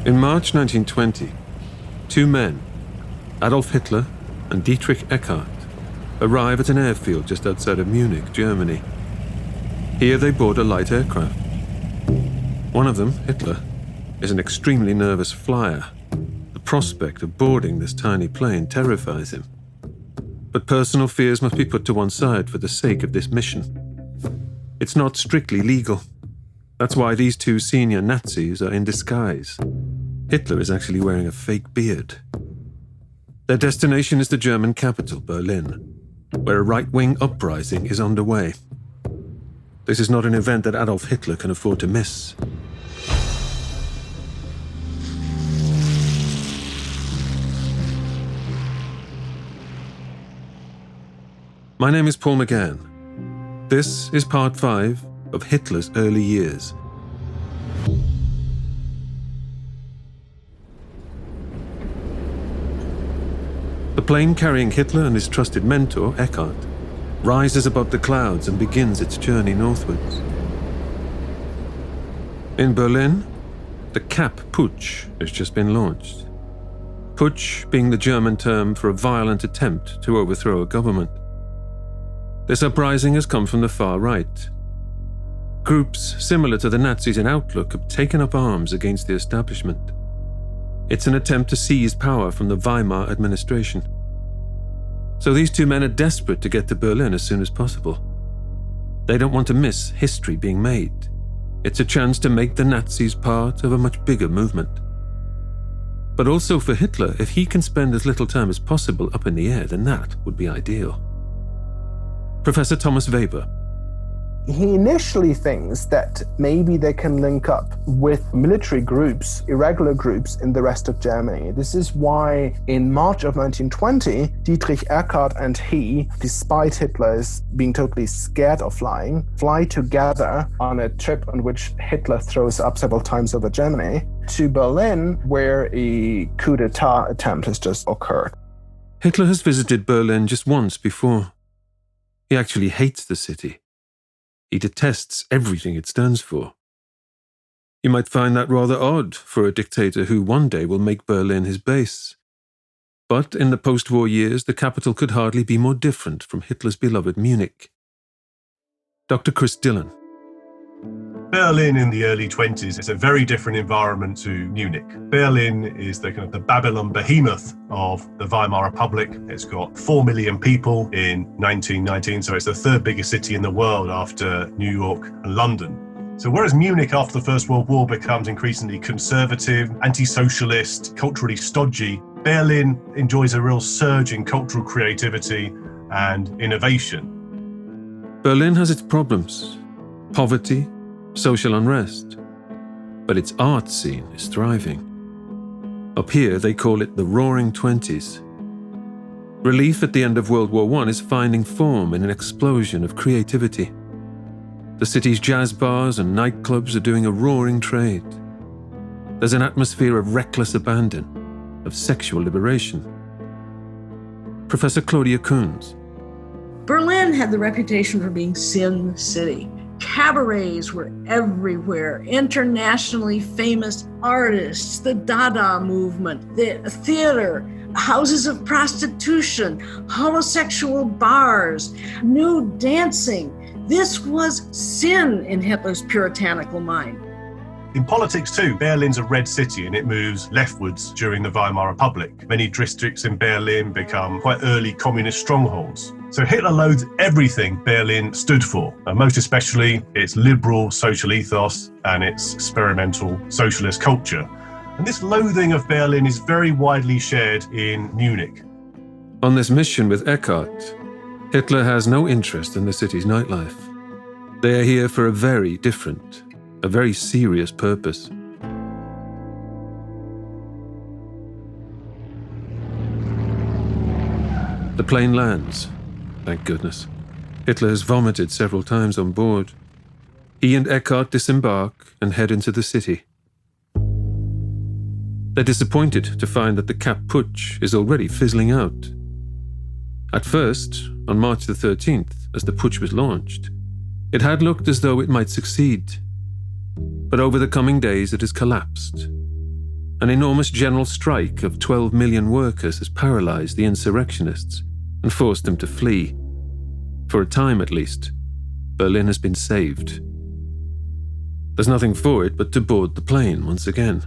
In March 1920, two men, Adolf Hitler and Dietrich Eckart, arrive at an airfield just outside of Munich, Germany. Here they board a light aircraft. One of them, Hitler, is an extremely nervous flyer. The prospect of boarding this tiny plane terrifies him. But personal fears must be put to one side for the sake of this mission. It's not strictly legal. That's why these two senior Nazis are in disguise. Hitler is actually wearing a fake beard. Their destination is the German capital, Berlin, where a right-wing uprising is underway. This is not an event that Adolf Hitler can afford to miss. My name is Paul McGann. This is part 5 of Hitler's early years. The plane carrying Hitler and his trusted mentor, Eckart, rises above the clouds and begins its journey northwards. In Berlin, the Kapp Putsch has just been launched. Putsch being the German term for a violent attempt to overthrow a government. This uprising has come from the far right. Groups similar to the Nazis in outlook have taken up arms against the establishment. It's an attempt to seize power from the Weimar administration. So these two men are desperate to get to Berlin as soon as possible. They don't want to miss history being made. It's a chance to make the Nazis part of a much bigger movement. But also for Hitler, if he can spend as little time as possible up in the air, then that would be ideal. Professor Thomas Weber. He initially thinks that maybe they can link up with military groups, irregular groups in the rest of Germany. This is why in March of 1920, Dietrich Eckart and he, despite Hitler's being totally scared of flying, fly together on a trip on which Hitler throws up several times over Germany to Berlin, where a coup d'etat attempt has just occurred. Hitler has visited Berlin just once before. He actually hates the city. He detests everything it stands for. You might find that rather odd for a dictator who one day will make Berlin his base. But in the post-war years, the capital could hardly be more different from Hitler's beloved Munich. Dr. Chris Dillon. Berlin in the early 20s is a very different environment to Munich. Berlin is the Babylon behemoth of the Weimar Republic. It's got 4 million people in 1919, so it's the third biggest city in the world after New York and London. So whereas Munich after the First World War becomes increasingly conservative, anti-socialist, culturally stodgy, Berlin enjoys a real surge in cultural creativity and innovation. Berlin has its problems: poverty, social unrest, but its art scene is thriving. Up here, they call it the Roaring Twenties. Relief at the end of World War I is finding form in an explosion of creativity. The city's jazz bars and nightclubs are doing a roaring trade. There's an atmosphere of reckless abandon, of sexual liberation. Professor Claudia Kunz. Berlin had the reputation for being Sin City. Cabarets were everywhere, internationally famous artists, the Dada movement, the theater, houses of prostitution, homosexual bars, nude dancing. This was sin in Hitler's puritanical mind. In politics too, Berlin's a red city and it moves leftwards during the Weimar Republic. Many districts in Berlin become quite early communist strongholds. So Hitler loathed everything Berlin stood for, and most especially its liberal social ethos and its experimental socialist culture. And this loathing of Berlin is very widely shared in Munich. On this mission with Eckart, Hitler has no interest in the city's nightlife. They are here for a very different, a very serious purpose. The plane lands. Thank goodness. Hitler has vomited several times on board. He and Eckart disembark and head into the city. They're disappointed to find that the Kapp Putsch is already fizzling out. At first, on March the 13th, as the putsch was launched, it had looked as though it might succeed. But over the coming days it has collapsed. An enormous general strike of 12 million workers has paralyzed the insurrectionists and forced them to flee. For a time at least, Berlin has been saved. There's nothing for it but to board the plane once again.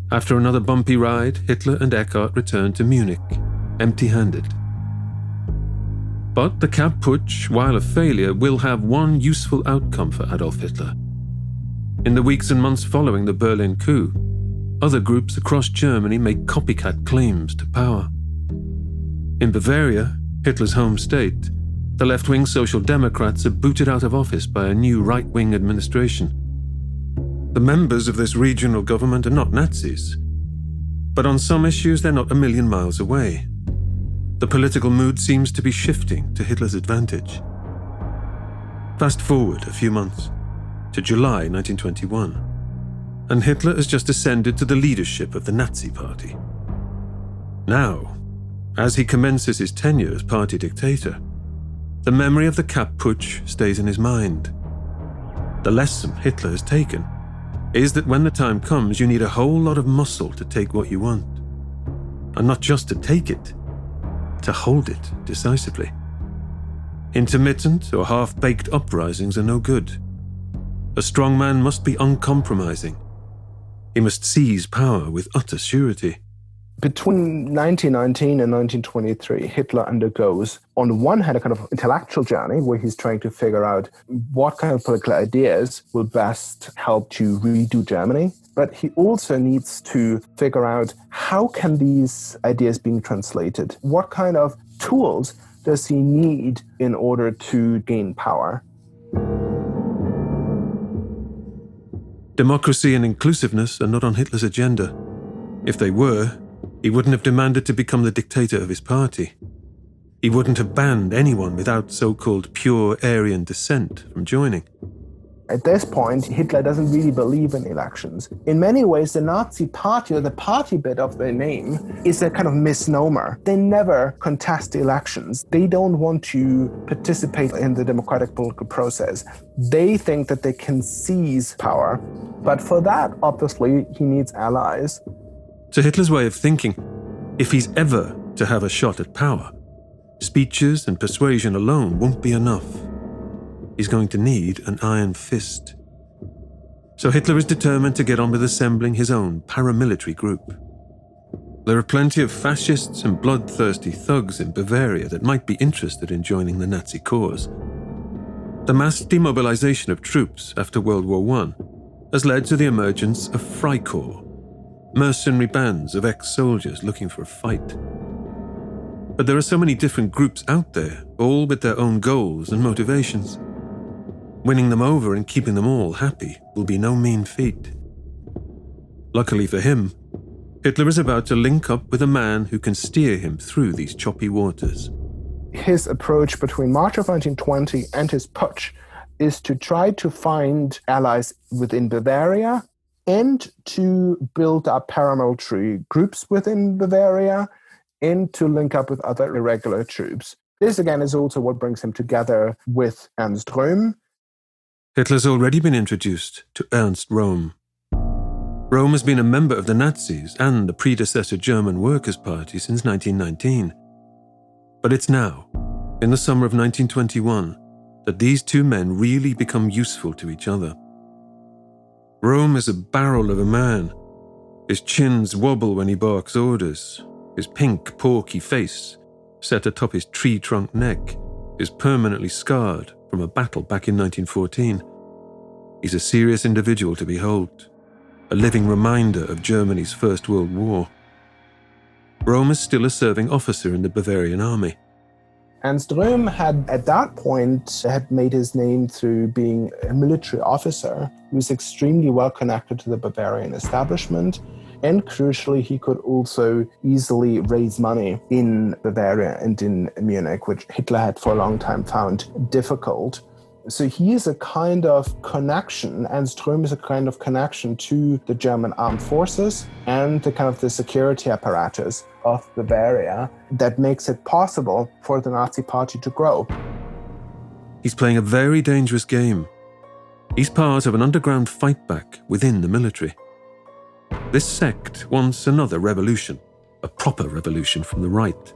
After another bumpy ride, Hitler and Eckart returned to Munich, empty-handed. But the Kapp-Putsch, while a failure, will have one useful outcome for Adolf Hitler. In the weeks and months following the Berlin coup, other groups across Germany make copycat claims to power. In Bavaria, Hitler's home state, the left-wing Social Democrats are booted out of office by a new right-wing administration. The members of this regional government are not Nazis, but on some issues they're not a million miles away. The political mood seems to be shifting to Hitler's advantage. Fast forward a few months to July 1921, and Hitler has just ascended to the leadership of the Nazi Party. Now, as he commences his tenure as party dictator, the memory of the Kapp-Putsch stays in his mind. The lesson Hitler has taken is that when the time comes, you need a whole lot of muscle to take what you want. And not just to take it, to hold it decisively. Intermittent or half-baked uprisings are no good. A strong man must be uncompromising. He must seize power with utter surety. Between 1919 and 1923, Hitler undergoes, on the one hand, a kind of intellectual journey where he's trying to figure out what kind of political ideas will best help to redo Germany. But he also needs to figure out how can these ideas being translated? What kind of tools does he need in order to gain power? Democracy and inclusiveness are not on Hitler's agenda. If they were, he wouldn't have demanded to become the dictator of his party. He wouldn't have banned anyone without so-called pure Aryan descent from joining. At this point, Hitler doesn't really believe in elections. In many ways, the Nazi Party, or the party bit of their name, is a kind of misnomer. They never contest the elections. They don't want to participate in the democratic political process. They think that they can seize power. But for that, obviously, he needs allies. To Hitler's way of thinking, if he's ever to have a shot at power, speeches and persuasion alone won't be enough. He's going to need an iron fist. So Hitler is determined to get on with assembling his own paramilitary group. There are plenty of fascists and bloodthirsty thugs in Bavaria that might be interested in joining the Nazi cause. The mass demobilization of troops after World War I has led to the emergence of Freikorps, mercenary bands of ex-soldiers looking for a fight. But there are so many different groups out there, all with their own goals and motivations. Winning them over and keeping them all happy will be no mean feat. Luckily for him, Hitler is about to link up with a man who can steer him through these choppy waters. His approach between March of 1920 and his putsch is to try to find allies within Bavaria and to build up paramilitary groups within Bavaria and to link up with other irregular troops. This, again, is also what brings him together with Ernst Röhm. Hitler's already been introduced to Ernst Röhm. Röhm has been a member of the Nazis and the predecessor German Workers' Party since 1919. But it's now, in the summer of 1921, that these two men really become useful to each other. Röhm is a barrel of a man. His chins wobble when he barks orders. His pink, porky face, set atop his tree-trunk neck, is permanently scarred from a battle back in 1914. He's a serious individual to behold, a living reminder of Germany's First World War. Röhm is still a serving officer in the Bavarian army. Ernst Röhm had, at that point, had made his name through being a military officer. He was extremely well connected to the Bavarian establishment, and crucially, he could also easily raise money in Bavaria and in Munich, which Hitler had for a long time found difficult. So he is a kind of connection, Ernst Röhm is a kind of connection to the German armed forces and the kind of the security apparatus of Bavaria that makes it possible for the Nazi Party to grow. He's playing a very dangerous game. He's part of an underground fightback within the military. This sect wants another revolution, a proper revolution from the right,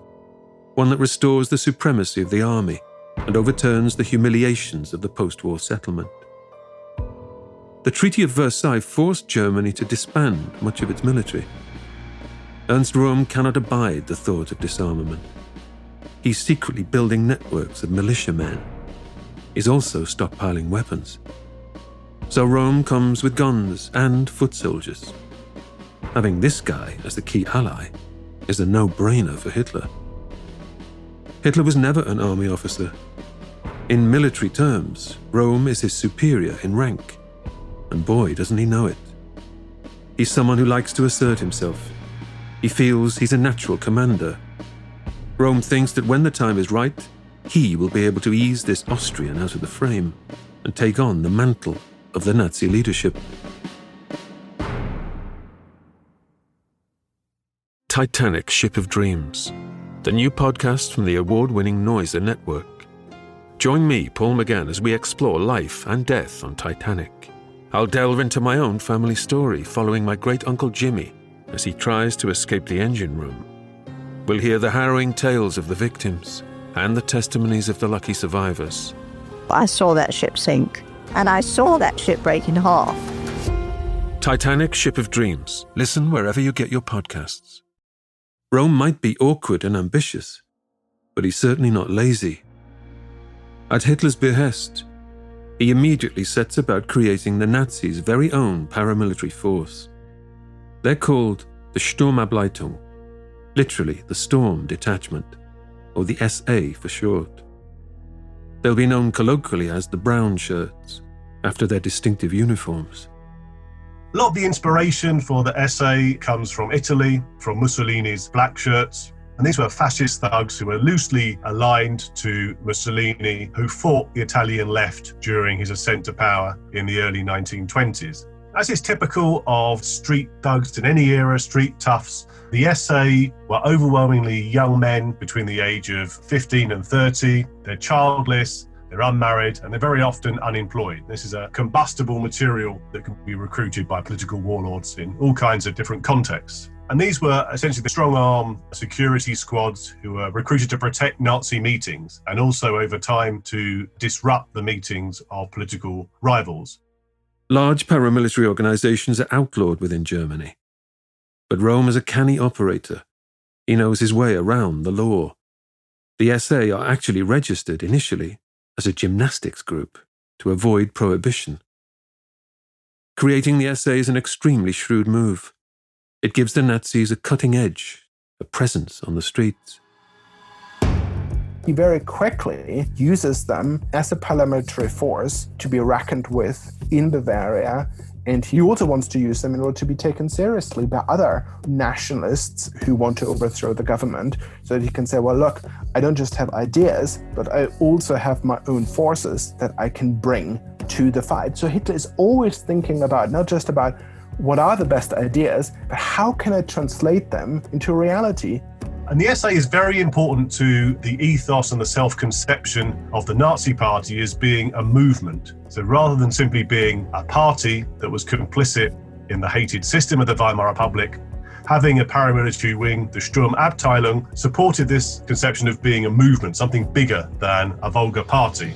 one that restores the supremacy of the army and overturns the humiliations of the post-war settlement. The Treaty of Versailles forced Germany to disband much of its military. Ernst Röhm cannot abide the thought of disarmament. He's secretly building networks of militiamen. He's also stockpiling weapons. So Röhm comes with guns and foot soldiers. Having this guy as the key ally is a no-brainer for Hitler. Hitler was never an army officer. In military terms, Röhm is his superior in rank. And boy, doesn't he know it. He's someone who likes to assert himself. He feels he's a natural commander. Röhm thinks that when the time is right, he will be able to ease this Austrian out of the frame and take on the mantle of the Nazi leadership. Titanic Ship of Dreams, the new podcast from the award-winning Noiser Network. Join me, Paul McGann, as we explore life and death on Titanic. I'll delve into my own family story following my great-uncle Jimmy as he tries to escape the engine room. We'll hear the harrowing tales of the victims and the testimonies of the lucky survivors. I saw that ship sink, and I saw that ship break in half. Titanic Ship of Dreams. Listen wherever you get your podcasts. Röhm might be awkward and ambitious, but he's certainly not lazy. At Hitler's behest, he immediately sets about creating the Nazis' very own paramilitary force. They're called the Sturmableitung, literally the Storm Detachment, or the SA for short. They'll be known colloquially as the Brown Shirts, after their distinctive uniforms. A lot of the inspiration for the SA comes from Italy, from Mussolini's Black Shirts. And these were fascist thugs who were loosely aligned to Mussolini, who fought the Italian left during his ascent to power in the early 1920s. As is typical of street thugs in any era, street toughs, the SA were overwhelmingly young men between the age of 15 and 30. They're childless, they're unmarried, and they're very often unemployed. This is a combustible material that can be recruited by political warlords in all kinds of different contexts. And these were essentially the strong-arm security squads who were recruited to protect Nazi meetings and also over time to disrupt the meetings of political rivals. Large paramilitary organizations are outlawed within Germany. But Röhm is a canny operator. He knows his way around the law. The SA are actually registered initially as a gymnastics group to avoid prohibition. Creating the SA is an extremely shrewd move. It gives the Nazis a cutting edge, a presence on the streets. He very quickly uses them as a paramilitary force to be reckoned with in Bavaria, and he also wants to use them in order to be taken seriously by other nationalists who want to overthrow the government, so that he can say, well, look, I don't just have ideas, but I also have my own forces that I can bring to the fight. So Hitler is always thinking about, not just about what are the best ideas, but how can I translate them into reality? And the SA is very important to the ethos and the self-conception of the Nazi Party as being a movement. So rather than simply being a party that was complicit in the hated system of the Weimar Republic, having a paramilitary wing, the Sturmabteilung, supported this conception of being a movement, something bigger than a vulgar party.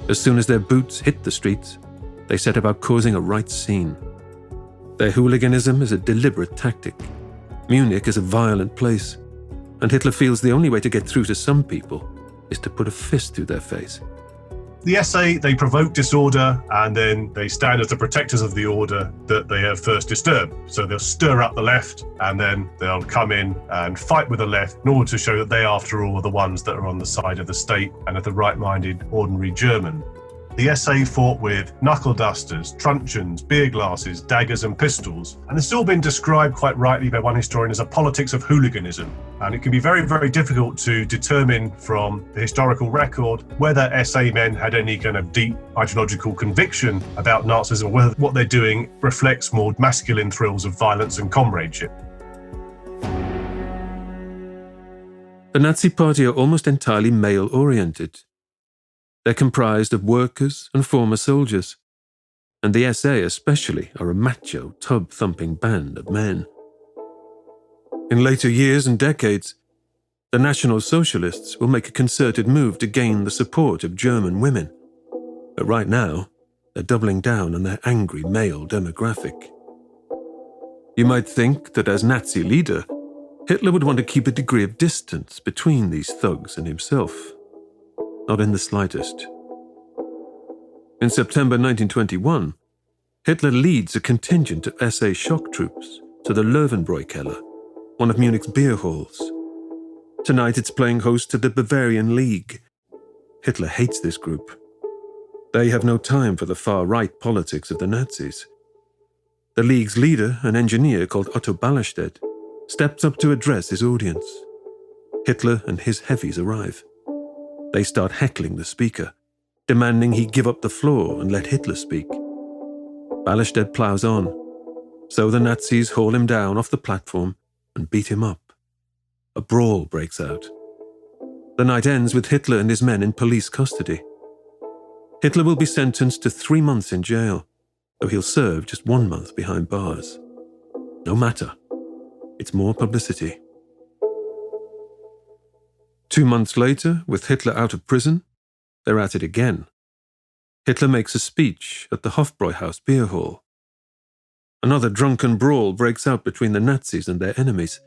As soon as their boots hit the streets, they set about causing a right scene. Their hooliganism is a deliberate tactic. Munich is a violent place, and Hitler feels the only way to get through to some people is to put a fist through their face. The SA, they provoke disorder, and then they stand as the protectors of the order that they have first disturbed. So they'll stir up the left, and then they'll come in and fight with the left in order to show that they, after all, are the ones that are on the side of the state and of the right-minded ordinary German. The SA fought with knuckle dusters, truncheons, beer glasses, daggers and pistols, and it's all been described quite rightly by one historian as a politics of hooliganism. And it can be very, very difficult to determine from the historical record whether SA men had any kind of deep ideological conviction about Nazism, or whether what they're doing reflects more masculine thrills of violence and comradeship. The Nazi Party are almost entirely male-oriented. They're comprised of workers and former soldiers. and the SA especially are a macho, tub-thumping band of men. In later years and decades, the National Socialists will make a concerted move to gain the support of German women. But right now, they're doubling down on their angry male demographic. You might think that as Nazi leader, Hitler would want to keep a degree of distance between these thugs and himself. Not in the slightest. In September 1921, Hitler leads a contingent of SA shock troops to the Löwenbräu-Keller, one of Munich's beer halls. Tonight it's playing host to the Bavarian League. Hitler hates this group. They have no time for the far-right politics of the Nazis. The League's leader, an engineer called Otto Ballerstedt, steps up to address his audience. Hitler and his heavies arrive. They start heckling the speaker, demanding he give up the floor and let Hitler speak. Ballerstedt plows on, so the Nazis haul him down off the platform and beat him up. A brawl breaks out. The night ends with Hitler and his men in police custody. Hitler will be sentenced to 3 months in jail, though he'll serve just 1 month behind bars. No matter. It's more publicity. 2 months later, with Hitler out of prison, they're at it again. Hitler makes a speech at the Hofbräuhaus beer hall. Another drunken brawl breaks out between the Nazis and their enemies,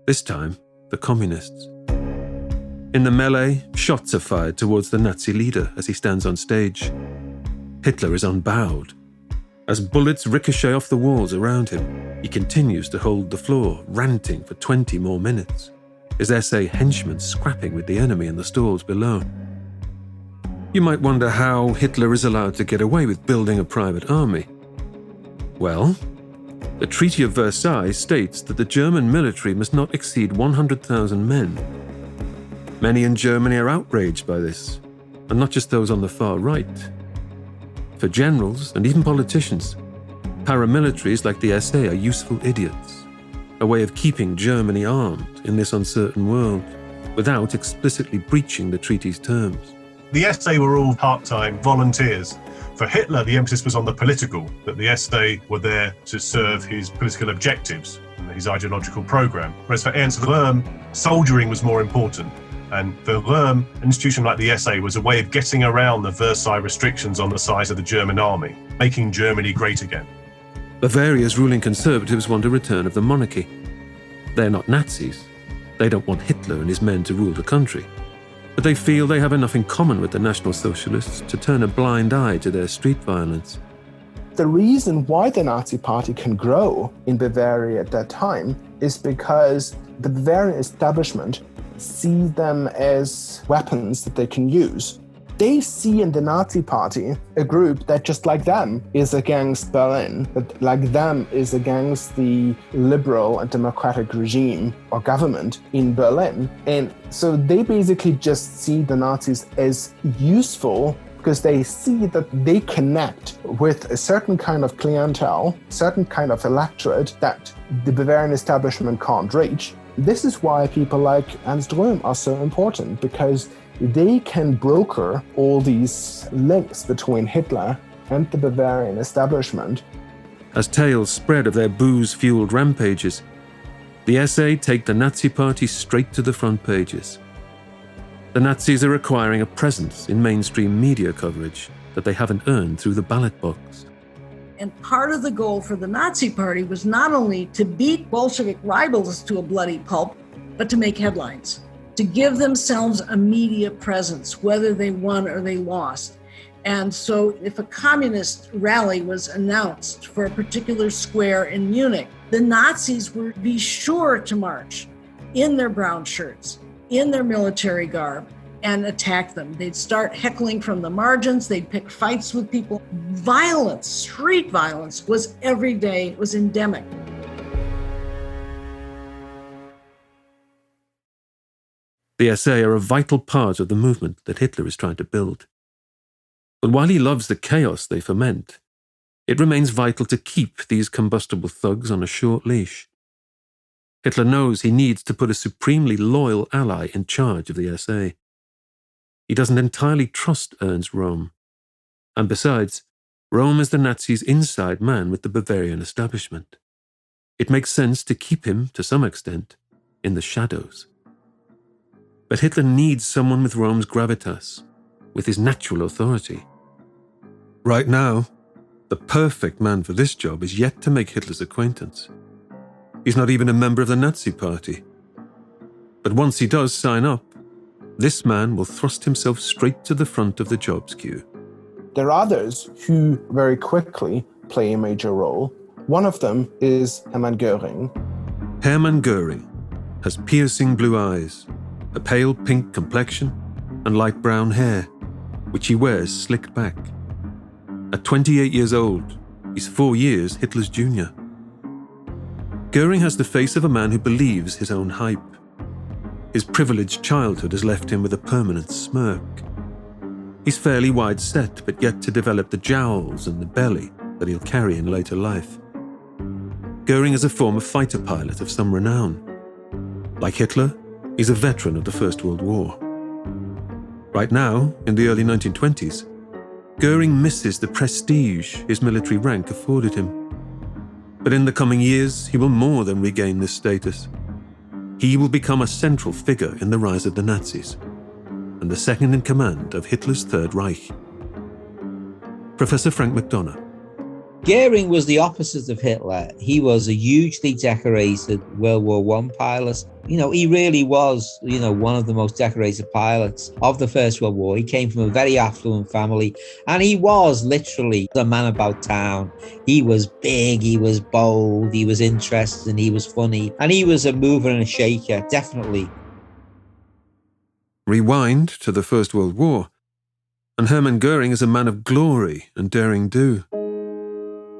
this time the communists. In the melee, shots are fired towards the Nazi leader as he stands on stage. Hitler is unbowed. As bullets ricochet off the walls around him, he continues to hold the floor, ranting for 20 more minutes, his SA henchmen scrapping with the enemy in the stalls below. You might wonder how Hitler is allowed to get away with building a private army. Well, the Treaty of Versailles states that the German military must not exceed 100,000 men. Many in Germany are outraged by this, and not just those on the far right. For generals and even politicians, paramilitaries like the SA are useful idiots, a way of keeping Germany armed in this uncertain world, without explicitly breaching the treaty's terms. The SA were all part-time volunteers. For Hitler, the emphasis was on the political, that the SA were there to serve his political objectives and his ideological program. Whereas for Ernst Röhm, soldiering was more important. And for Röhm, an institution like the SA was a way of getting around the Versailles restrictions on the size of the German army, making Germany great again. Bavaria's ruling conservatives want a return of the monarchy. They're not Nazis. They don't want Hitler and his men to rule the country. But they feel they have enough in common with the National Socialists to turn a blind eye to their street violence. The reason why the Nazi Party can grow in Bavaria at that time is because the Bavarian establishment see them as weapons that they can use. They see in the Nazi Party a group that, just like them, is against Berlin, that like them is against the liberal and democratic regime or government in Berlin. And so they basically just see the Nazis as useful because they see that they connect with a certain kind of clientele, certain kind of electorate that the Bavarian establishment can't reach. This is why people like Ernst Röhm are so important, because they can broker all these links between Hitler and the Bavarian establishment. As tales spread of their booze-fueled rampages, the SA take the Nazi Party straight to the front pages. The Nazis are acquiring a presence in mainstream media coverage that they haven't earned through the ballot box. And part of the goal for the Nazi Party was not only to beat Bolshevik rivals to a bloody pulp, but to make headlines, to give themselves a media presence, whether they won or they lost. And so if a communist rally was announced for a particular square in Munich, the Nazis would be sure to march in their brown shirts, in their military garb, and attack them. They'd start heckling from the margins. They'd pick fights with people. Violence, street violence, was every day, it was endemic. The SA are a vital part of the movement that Hitler is trying to build. But while he loves the chaos they foment, it remains vital to keep these combustible thugs on a short leash. Hitler knows he needs to put a supremely loyal ally in charge of the SA. He doesn't entirely trust Ernst Röhm. And besides, Röhm is the Nazis' inside man with the Bavarian establishment. It makes sense to keep him, to some extent, in the shadows. But Hitler needs someone with Röhm's gravitas, with his natural authority. Right now, the perfect man for this job is yet to make Hitler's acquaintance. He's not even a member of the Nazi Party. But once he does sign up, this man will thrust himself straight to the front of the jobs queue. There are others who very quickly play a major role. One of them is Hermann Göring. Hermann Göring has piercing blue eyes, a pale pink complexion, and light brown hair, which he wears slicked back. At 28 years old, he's 4 years Hitler's junior. Göring has the face of a man who believes his own hype. His privileged childhood has left him with a permanent smirk. He's fairly wide-set, but yet to develop the jowls and the belly that he'll carry in later life. Göring is a former fighter pilot of some renown. Like Hitler, he's a veteran of the First World War. Right now, in the early 1920s, Göring misses the prestige his military rank afforded him. But in the coming years, he will more than regain this status. He will become a central figure in the rise of the Nazis, and the second in command of Hitler's Third Reich. Professor Frank McDonough. Goering was the opposite of Hitler. He was a hugely decorated World War I pilot. He really was, one of the most decorated pilots of the First World War. He came from a very affluent family, and he was literally a man about town. He was big, he was bold, he was interesting, he was funny, and he was a mover and a shaker, definitely. Rewind to the First World War, and Hermann Göring is a man of glory and daring-do.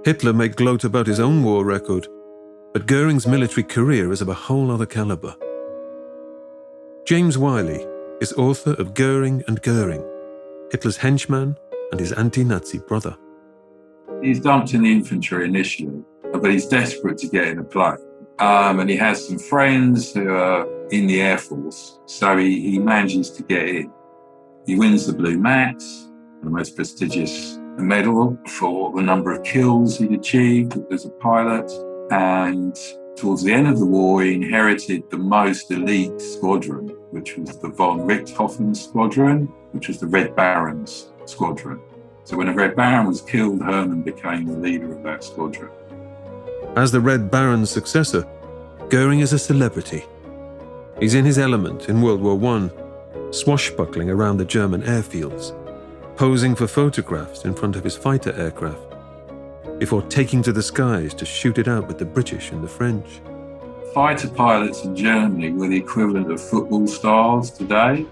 Hitler may gloat about his own war record, but Göring's military career is of a whole other caliber. James Wiley is author of Göring and Göring, Hitler's henchman and his anti-Nazi brother. He's dumped in the infantry initially, but he's desperate to get in a plane. And he has some friends who are in the Air Force, so he manages to get in. He wins the Blue Max, the most prestigious medal for the number of kills he'd achieved as a pilot. And towards the end of the war, he inherited the most elite squadron, which was the von Richthofen squadron, which was the Red Baron's squadron. So when a Red Baron was killed, Hermann became the leader of that squadron. As the Red Baron's successor, Göring is a celebrity. He's in his element in World War I, swashbuckling around the German airfields, posing for photographs in front of his fighter aircraft, before taking to the skies to shoot it out with the British and the French. Fighter pilots in Germany were the equivalent of football stars today.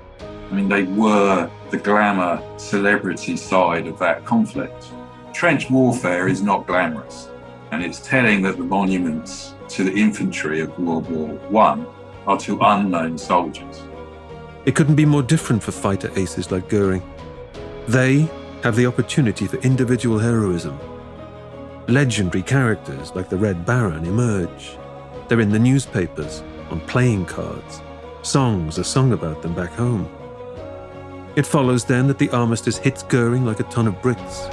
They were the glamour, celebrity side of that conflict. Trench warfare is not glamorous, and it's telling that the monuments to the infantry of World War I are to unknown soldiers. It couldn't be more different for fighter aces like Göring. They have the opportunity for individual heroism. Legendary characters like the Red Baron emerge. They're in the newspapers, on playing cards. Songs are sung about them back home. It follows then that the armistice hits Göring like a ton of bricks.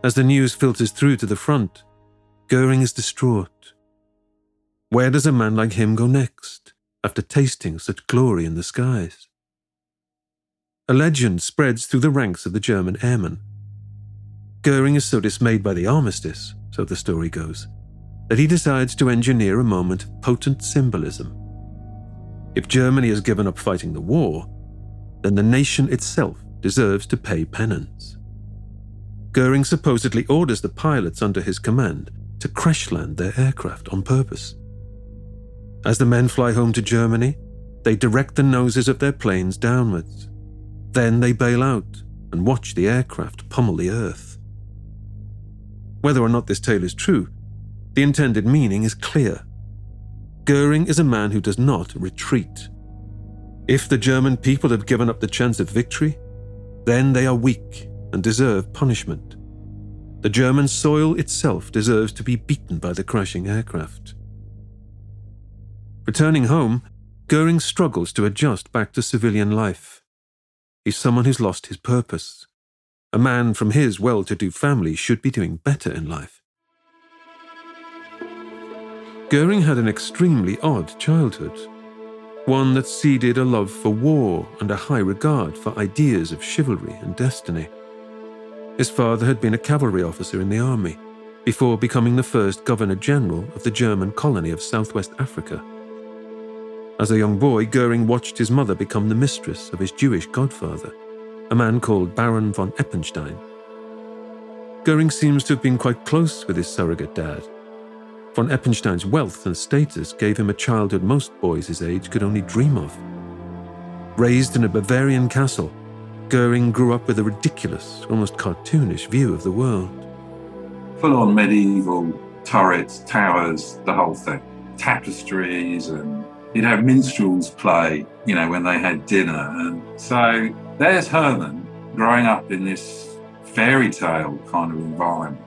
As the news filters through to the front, Göring is distraught. Where does a man like him go next, after tasting such glory in the skies? A legend spreads through the ranks of the German airmen. Göring is so dismayed by the armistice, so the story goes, that he decides to engineer a moment of potent symbolism. If Germany has given up fighting the war, then the nation itself deserves to pay penance. Göring supposedly orders the pilots under his command to crash land their aircraft on purpose. As the men fly home to Germany, they direct the noses of their planes downwards. Then they bail out and watch the aircraft pummel the earth. Whether or not this tale is true, the intended meaning is clear. Göring is a man who does not retreat. If the German people have given up the chance of victory, then they are weak and deserve punishment. The German soil itself deserves to be beaten by the crashing aircraft. Returning home, Göring struggles to adjust back to civilian life. He's someone who's lost his purpose, A man from his well-to-do family should be doing better in life. Goering had an extremely odd childhood, one that seeded a love for war and a high regard for ideas of chivalry and destiny. His father had been a cavalry officer in the army, before becoming the first Governor-General of the German colony of Southwest Africa. As a young boy, Goering watched his mother become the mistress of his Jewish godfather, a man called Baron von Eppenstein. Goering seems to have been quite close with his surrogate dad. Von Eppenstein's wealth and status gave him a childhood most boys his age could only dream of. Raised in a Bavarian castle, Goering grew up with a ridiculous, almost cartoonish view of the world. Full-on medieval turrets, towers, the whole thing. Tapestries, and you'd have minstrels play, when they had dinner. And so there's Herman growing up in this fairy tale kind of environment.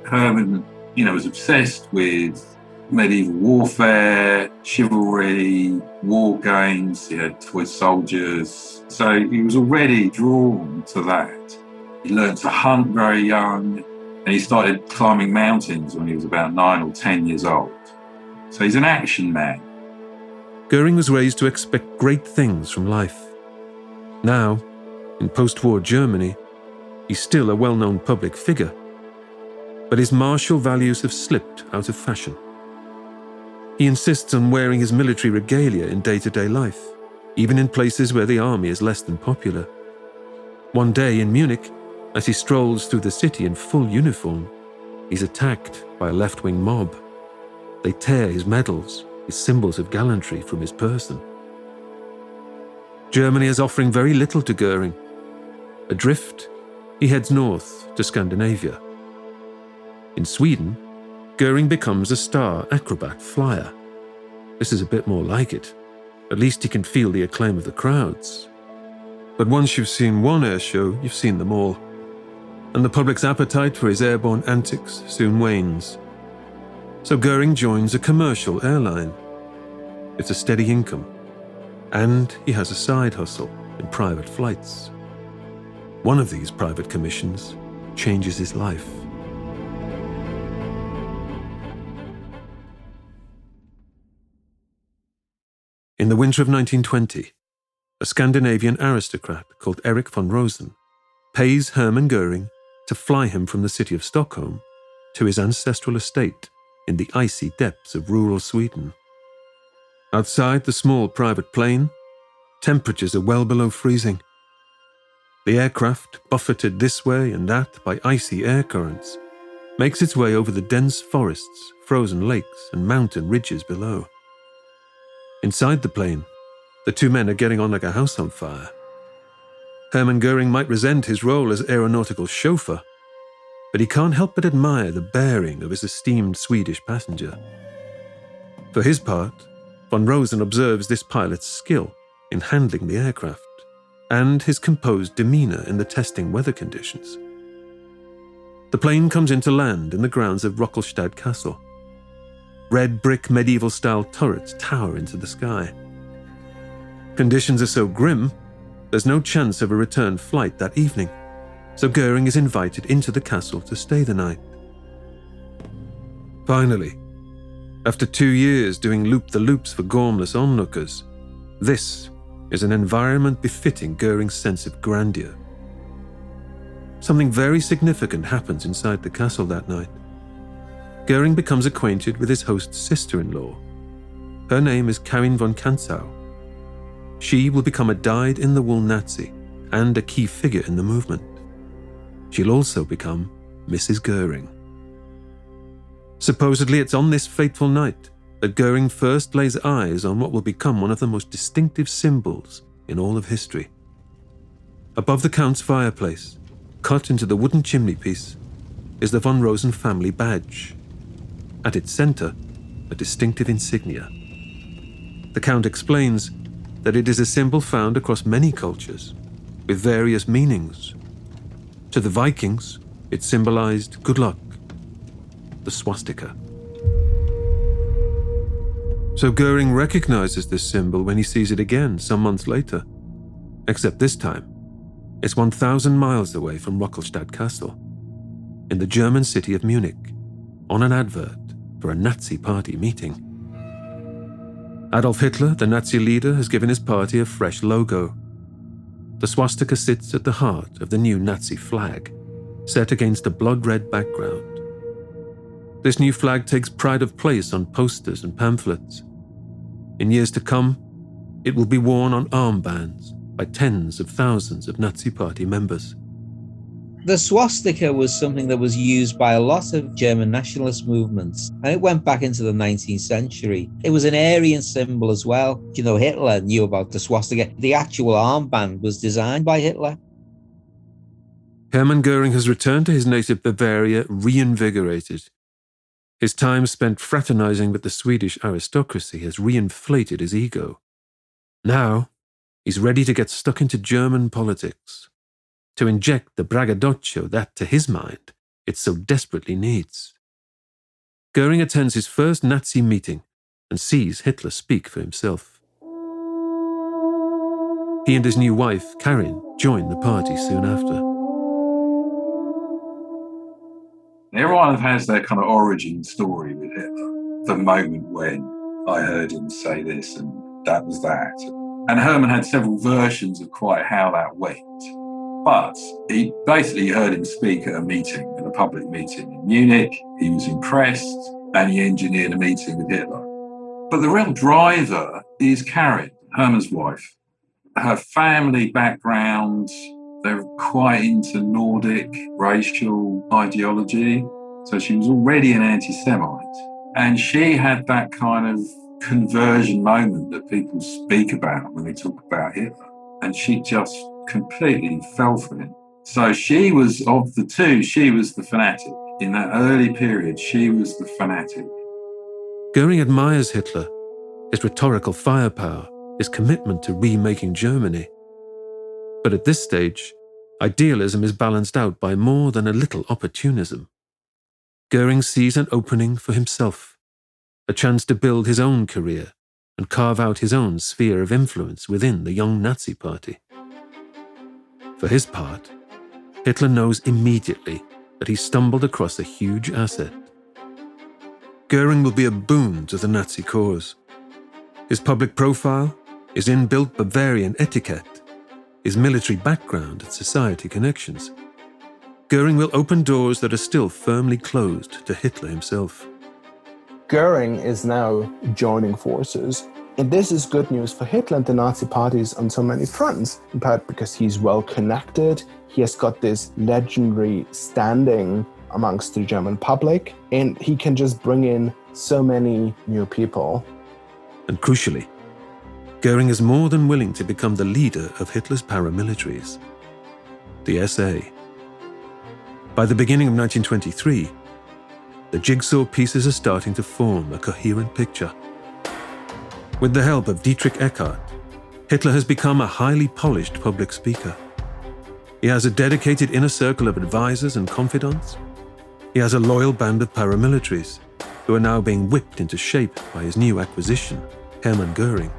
Herman, was obsessed with medieval warfare, chivalry, war games. He had toy soldiers. So he was already drawn to that. He learned to hunt very young, and he started climbing mountains when he was about 9 or 10 years old. So he's an action man. Goering was raised to expect great things from life. Now, in post-war Germany, he's still a well-known public figure. But his martial values have slipped out of fashion. He insists on wearing his military regalia in day-to-day life, even in places where the army is less than popular. One day in Munich, as he strolls through the city in full uniform, he's attacked by a left-wing mob. They tear his medals, his symbols of gallantry, from his person. Germany is offering very little to Goering. Adrift, he heads north to Scandinavia. In Sweden, Goering becomes a star acrobat flyer. This is a bit more like it. At least he can feel the acclaim of the crowds. But once you've seen one air show, you've seen them all. And the public's appetite for his airborne antics soon wanes. So Goering joins a commercial airline. It's a steady income. And he has a side hustle in private flights. One of these private commissions changes his life. In the winter of 1920, a Scandinavian aristocrat called Erik von Rosen pays Hermann Goering to fly him from the city of Stockholm to his ancestral estate in the icy depths of rural Sweden. Outside the small private plane, temperatures are well below freezing. The aircraft, buffeted this way and that by icy air currents, makes its way over the dense forests, frozen lakes, and mountain ridges below. Inside the plane, the two men are getting on like a house on fire. Hermann Goering might resent his role as aeronautical chauffeur, but he can't help but admire the bearing of his esteemed Swedish passenger. For his part, von Rosen observes this pilot's skill in handling the aircraft and his composed demeanor in the testing weather conditions. The plane comes into land in the grounds of Rockelstad Castle. Red brick medieval-style turrets tower into the sky. Conditions are so grim, there's no chance of a return flight that evening, so Goering is invited into the castle to stay the night. Finally, after 2 years doing loop-the-loops for gormless onlookers, this is an environment befitting Goering's sense of grandeur. Something very significant happens inside the castle that night. Goering becomes acquainted with his host's sister-in-law. Her name is Karin von Kanzau. She will become a dyed-in-the-wool Nazi and a key figure in the movement. She'll also become Mrs. Goering. Supposedly, it's on this fateful night that Goering first lays eyes on what will become one of the most distinctive symbols in all of history. Above the Count's fireplace, cut into the wooden chimneypiece, is the von Rosen family badge. At its center, a distinctive insignia. The Count explains that it is a symbol found across many cultures, with various meanings. To the Vikings, it symbolized good luck, the swastika. So Goering recognizes this symbol when he sees it again some months later, except this time, is 1,000 miles away from Rockelstadt Castle, in the German city of Munich, on an advert for a Nazi party meeting. Adolf Hitler, the Nazi leader, has given his party a fresh logo. The swastika sits at the heart of the new Nazi flag, set against a blood-red background. This new flag takes pride of place on posters and pamphlets. In years to come, it will be worn on armbands by tens of thousands of Nazi party members. The swastika was something that was used by a lot of German nationalist movements, and it went back into the 19th century. It was an Aryan symbol as well. You know, Hitler knew about the swastika. The actual armband was designed by Hitler. Hermann Goering has returned to his native Bavaria reinvigorated. His time spent fraternizing with the Swedish aristocracy has reinflated his ego. Now, he's ready to get stuck into German politics, to inject the braggadocio that, to his mind, it so desperately needs. Goering attends his first Nazi meeting and sees Hitler speak for himself. He and his new wife, Karin, join the party soon after. Everyone has their kind of origin story with Hitler. The moment when I heard him say this and that was that. And Hermann had several versions of quite how that went. But he basically heard him speak at a meeting, at a public meeting in Munich. He was impressed and he engineered a meeting with Hitler. But the real driver is Karin, Hermann's wife. Her family background, they're quite into Nordic racial ideology. So she was already an anti-Semite. And she had that kind of conversion moment that people speak about when they talk about Hitler. And she just completely fell for him. So she was, of the two, she was the fanatic. In that early period, she was the fanatic. Goering admires Hitler, his rhetorical firepower, his commitment to remaking Germany. But at this stage, idealism is balanced out by more than a little opportunism. Goering sees an opening for himself, a chance to build his own career and carve out his own sphere of influence within the young Nazi party. For his part, Hitler knows immediately that he stumbled across a huge asset. Goering will be a boon to the Nazi cause. His public profile, his inbuilt Bavarian etiquette, his military background and society connections. Goering will open doors that are still firmly closed to Hitler himself. Goering is now joining forces. And this is good news for Hitler and the Nazi parties on so many fronts, in part because he's well connected, he has got this legendary standing amongst the German public, and he can just bring in so many new people. And crucially, Goering is more than willing to become the leader of Hitler's paramilitaries, the SA. By the beginning of 1923, the jigsaw pieces are starting to form a coherent picture. With the help of Dietrich Eckart, Hitler has become a highly polished public speaker. He has a dedicated inner circle of advisors and confidants. He has a loyal band of paramilitaries who are now being whipped into shape by his new acquisition, Hermann Goering.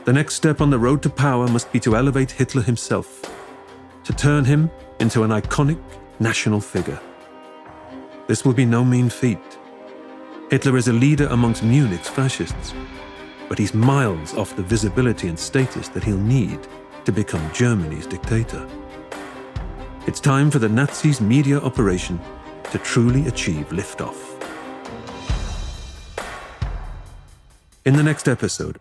The next step on the road to power must be to elevate Hitler himself, to turn him into an iconic national figure. This will be no mean feat. Hitler is a leader amongst Munich's fascists, but he's miles off the visibility and status that he'll need to become Germany's dictator. It's time for the Nazis' media operation to truly achieve liftoff. In the next episode,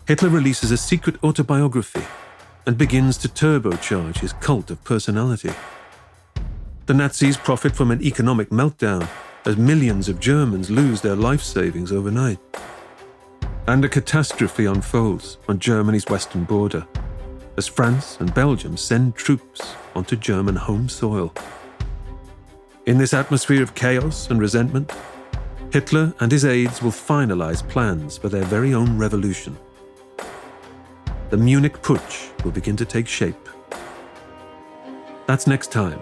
Hitler releases a secret autobiography and begins to turbocharge his cult of personality. The Nazis profit from an economic meltdown as millions of Germans lose their life savings overnight. And a catastrophe unfolds on Germany's western border as France and Belgium send troops onto German home soil. In this atmosphere of chaos and resentment, Hitler and his aides will finalize plans for their very own revolution. The Munich Putsch will begin to take shape. That's next time